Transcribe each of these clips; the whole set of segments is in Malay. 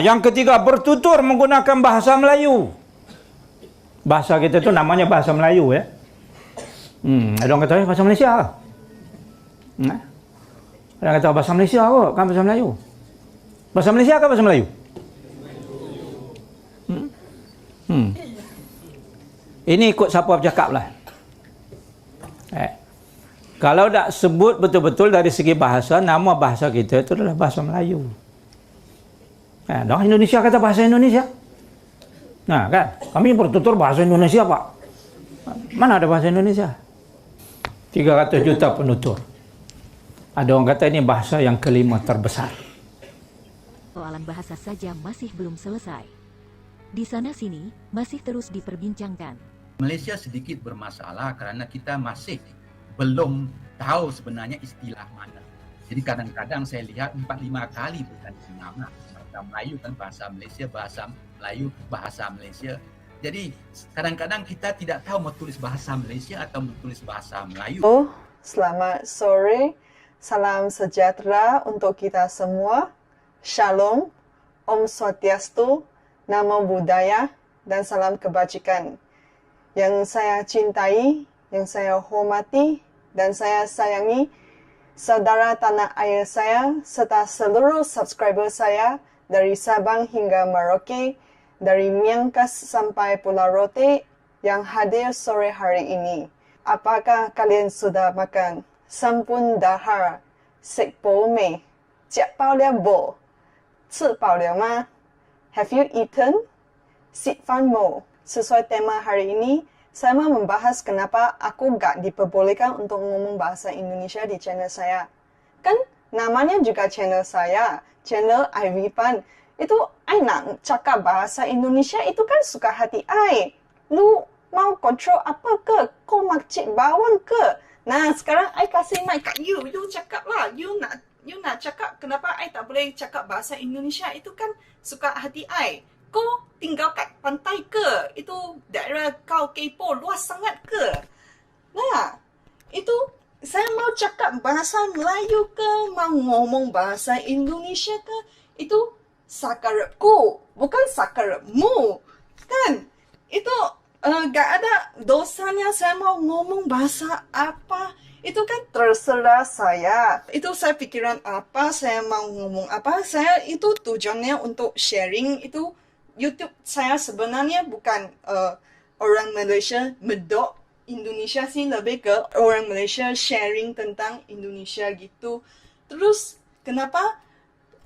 Yang ketiga, bertutur menggunakan bahasa Melayu. Bahasa kita tu namanya bahasa Melayu ya. Ada orang kata bahasa Malaysia. Ada orang kata bahasa Malaysia kot, kan bahasa Melayu. Bahasa Malaysia ke bahasa Melayu? Ini ikut siapa bercakap lah. Kalau tak sebut betul-betul dari segi bahasa, nama bahasa kita itu adalah bahasa Melayu. Orang Indonesia kata bahasa Indonesia. Nah kan, kami bertutur bahasa Indonesia Pak. Mana ada bahasa Indonesia? 300 juta penutur. Ada orang kata ini bahasa yang kelima terbesar. Soalan bahasa saja masih belum selesai. Di sana-sini masih terus diperbincangkan. Malaysia sedikit bermasalah kerana kita masih belum tahu sebenarnya istilah mana. Jadi kadang-kadang saya lihat 4-5 kali berganti nama. Bahasa Melayu kan bahasa Malaysia, bahasa Melayu, bahasa Malaysia. Jadi kadang-kadang kita tidak tahu mau tulis bahasa Malaysia atau mau tulis bahasa Melayu. Selamat sore, salam sejahtera untuk kita semua. Shalom, Om Swastiastu, Namo Buddhaya, dan salam kebajikan. Yang saya cintai, yang saya hormati, dan saya sayangi, saudara tanah air saya, serta seluruh subscriber saya, dari Sabang hingga Merauke, dari Miangkas sampai Pulau Rote, yang hadir sore hari ini. Apakah kalian sudah makan? Sampun dahar, sek po mei, jiak bao liao bo, ci bao liao ma? Have you eaten? Sit fan mo. Sesuai tema hari ini, saya mau membahas kenapa aku gak diperbolehkan untuk ngomong bahasa Indonesia di channel saya. Kan namanya juga channel saya, channel Ivy-Fan. Itu, I nak cakap bahasa Indonesia itu kan suka hati I. Lu mau kontrol apa ke? Kau makcik bawang ke? Nah, sekarang I kasih mic kat you. You cakap lah. You nak cakap kenapa I tak boleh cakap bahasa Indonesia. Itu kan suka hati I. Kau tinggal kat pantai ke? Itu daerah kau kepo luas sangat ke? Nah, itu saya mau cakap bahasa Melayu ke? Mau ngomong bahasa Indonesia ke? Itu sakarepku, bukan sakarepmu. Kan? Itu gak ada dosanya saya mau ngomong bahasa apa. Itu kan terserah saya. Itu saya pikiran apa, saya mau ngomong apa. Saya itu tujuannya untuk sharing. Itu YouTube saya sebenarnya bukan orang Malaysia medok Indonesia sih, lebih ke orang Malaysia sharing tentang Indonesia gitu. Terus kenapa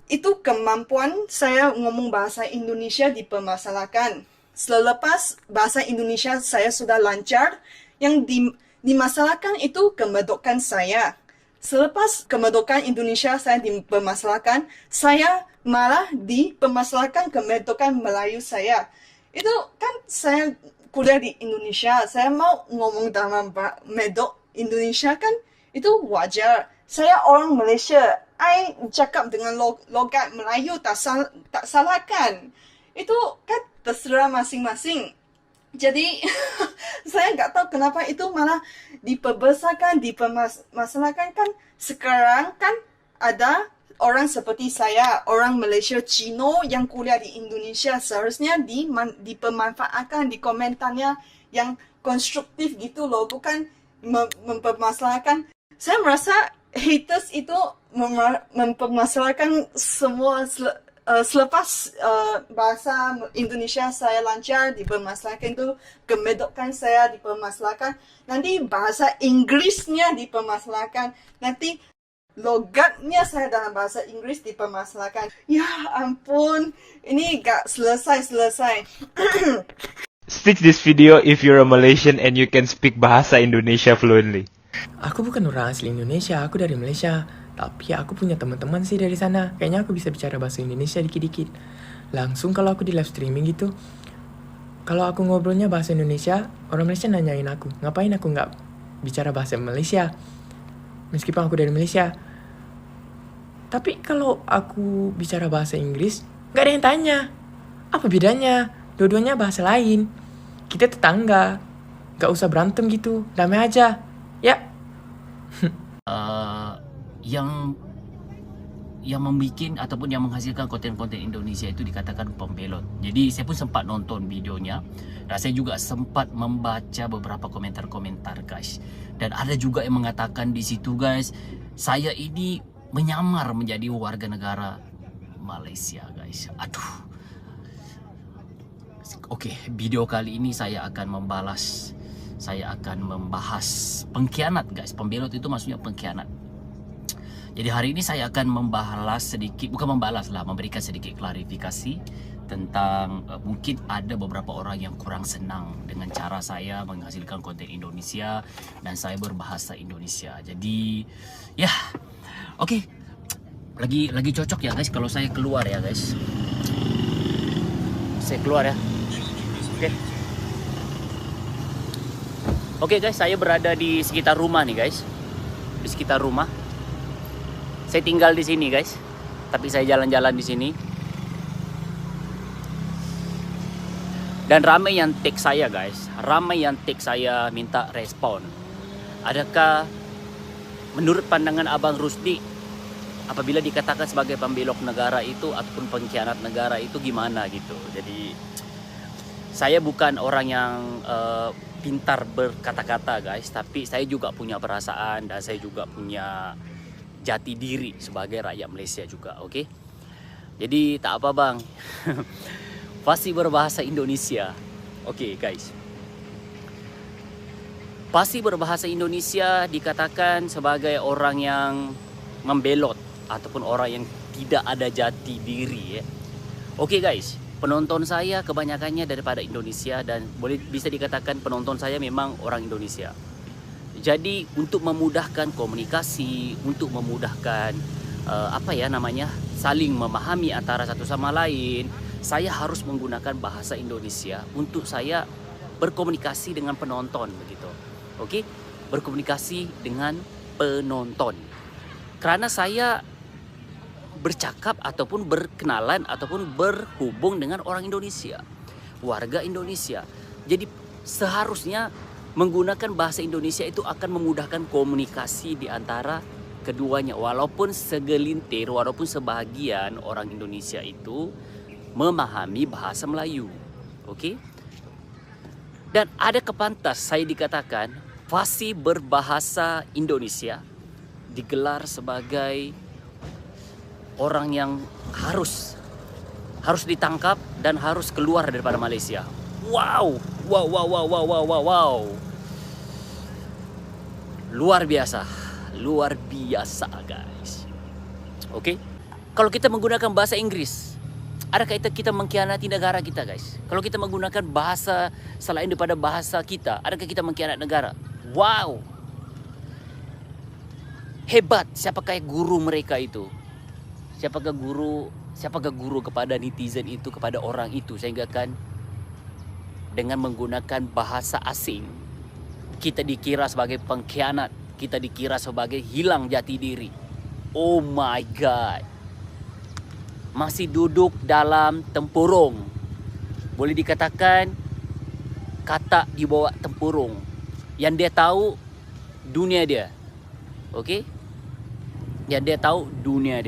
itu kemampuan saya ngomong bahasa Indonesia dipermasalahkan? Selepas bahasa Indonesia saya sudah lancar, yang dimasalahkan itu kemedokan saya. Selepas kemedokan Indonesia saya dipermasalahkan, saya malah dipermasalahkan kemedokan Melayu saya. Itu kan saya kuliah di Indonesia, saya mau ngomong dalam medok Indonesia kan itu wajar. Saya orang Malaysia, I cakap dengan logat Melayu tak salah kan. Itu kan terserah masing-masing. Jadi saya nggak tahu kenapa itu malah diperbesarkan, dipermasalahkan kan. Sekarang kan ada orang seperti saya, orang Malaysia Cino yang kuliah di Indonesia, seharusnya dipermanfaatkan di komentarnya yang konstruktif gitu loh, bukan mempermasalahkan. Saya merasa haters itu mempermasalahkan semua selepas bahasa Indonesia saya lancar dipermasalahkan, itu kemedokan saya dipermasalahkan, nanti bahasa Inggrisnya dipermasalahkan, nanti logatnya saya dalam bahasa Inggris dipermasalahkan. Ya ampun, ini gak selesai-selesai. Stitch this video if you're a Malaysian and you can speak bahasa Indonesia fluently. Aku bukan orang asli Indonesia, aku dari Malaysia. Tapi aku punya teman-teman sih dari sana. Kayaknya aku bisa bicara bahasa Indonesia dikit-dikit. Langsung kalau aku di live streaming gitu, kalau aku ngobrolnya bahasa Indonesia, orang Malaysia nanyain aku, ngapain aku nggak bicara bahasa Malaysia? Meskipun aku dari Malaysia. Tapi kalau aku bicara bahasa Inggris, nggak ada yang tanya. Apa bedanya? Dua-duanya bahasa lain. Kita tetangga. Nggak usah berantem gitu. Damai aja. Ya. yang membuat ataupun yang menghasilkan konten-konten Indonesia itu dikatakan pembelot. Jadi saya pun sempat nonton videonya dan saya juga sempat membaca beberapa komentar-komentar guys. Dan ada juga yang mengatakan di situ guys, saya ini menyamar menjadi warga negara Malaysia guys. Aduh. Oke, video kali ini saya akan membahas pengkhianat guys. Pembelot itu maksudnya pengkhianat. Jadi hari ini saya akan memberikan sedikit klarifikasi tentang mungkin ada beberapa orang yang kurang senang dengan cara saya menghasilkan konten Indonesia dan saya berbahasa Indonesia. Jadi ya, oke. Lagi cocok ya guys kalau saya keluar ya guys. Saya keluar ya. Oke guys, saya berada di sekitar rumah nih guys. Di sekitar rumah. Saya tinggal di sini guys, tapi saya jalan-jalan di sini. Dan ramai yang tag saya guys, ramai yang tag saya minta respon. Adakah menurut pandangan Abang Rusdi, apabila dikatakan sebagai pembelok negara itu ataupun pengkhianat negara itu gimana gitu. Jadi saya bukan orang yang pintar berkata-kata guys, tapi saya juga punya perasaan dan saya juga punya jati diri sebagai rakyat Malaysia juga, oke? Jadi tak apa bang, pasti berbahasa Indonesia, oke guys. Pasti berbahasa Indonesia dikatakan sebagai orang yang membelot ataupun orang yang tidak ada jati diri ya. Oke guys, penonton saya kebanyakannya daripada Indonesia dan bisa dikatakan penonton saya memang orang Indonesia. Jadi untuk memudahkan komunikasi, untuk memudahkan saling memahami antara satu sama lain, saya harus menggunakan bahasa Indonesia untuk saya berkomunikasi dengan penonton begitu. Oke? Berkomunikasi dengan penonton. Karena saya bercakap ataupun berkenalan ataupun berhubung dengan orang Indonesia, warga Indonesia. Jadi seharusnya menggunakan bahasa Indonesia itu akan memudahkan komunikasi di antara keduanya. Walaupun segelintir, walaupun sebahagian orang Indonesia itu memahami bahasa Melayu. Oke? Dan ada kepantas saya dikatakan fasih berbahasa Indonesia digelar sebagai orang yang harus ditangkap dan harus keluar daripada Malaysia. Wow. Luar biasa guys. Oke? Kalau kita menggunakan bahasa Inggris, adakah kita mengkhianati negara kita guys? Kalau kita menggunakan bahasa selain daripada bahasa kita, adakah kita mengkhianati negara? Wow. Hebat siapakah guru mereka itu? Siapakah guru kepada netizen itu, kepada orang itu, sehingga kan dengan menggunakan bahasa asing kita dikira sebagai pengkhianat, kita dikira sebagai hilang jati diri. Oh my god. Masih duduk dalam tempurung. Boleh dikatakan katak di bawah tempurung. Yang dia tahu dunia dia. Okey? Yang dia tahu dunia dia.